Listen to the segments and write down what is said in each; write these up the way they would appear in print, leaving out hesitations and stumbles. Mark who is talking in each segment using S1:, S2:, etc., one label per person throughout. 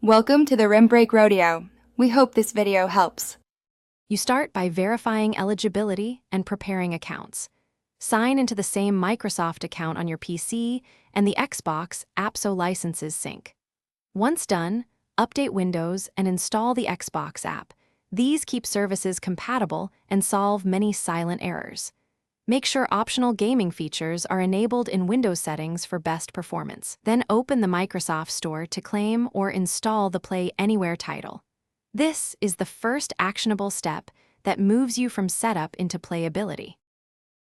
S1: Welcome to the Rim Break Rodeo. We hope this video helps.
S2: You start by verifying eligibility and preparing accounts. Sign into the same Microsoft account on your PC and the Xbox app so licenses sync. Once done, update Windows and install the Xbox app. These keep services compatible and solve many silent errors. Make sure optional gaming features are enabled in Windows settings for best performance. Then open the Microsoft Store to claim or install the Play Anywhere title. This is the first actionable step that moves you from setup into playability.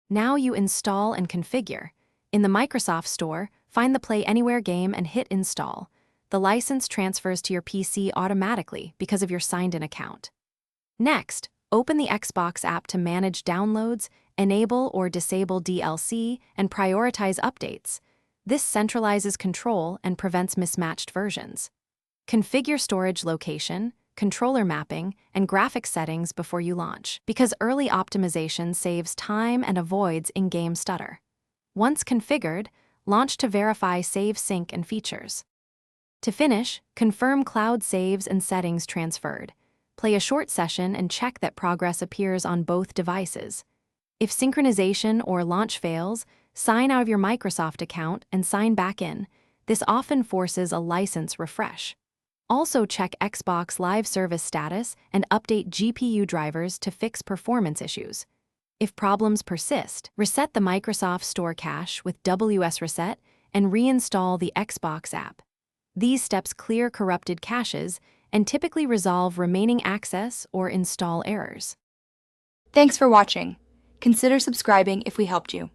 S2: Now you install and configure. In the Microsoft Store, find the Play Anywhere game and hit Install. The license transfers to your PC automatically because of your signed-in account. Next, open the Xbox app to manage downloads, enable or disable DLC, and prioritize updates. This centralizes control and prevents mismatched versions. Configure storage location, controller mapping, and graphics settings before you launch, because early optimization saves time and avoids in-game stutter. Once configured, launch to verify save sync and features. To finish, confirm cloud saves and settings transferred. Play a short session and check that progress appears on both devices. If synchronization or launch fails, sign out of your Microsoft account and sign back in. This often forces a license refresh. Also check Xbox Live Service status and update GPU drivers to fix performance issues. If problems persist, reset the Microsoft Store cache with WS Reset and reinstall the Xbox app. These steps clear corrupted caches and typically resolve remaining access or install errors.
S1: Thanks for watching. Consider subscribing if we helped you.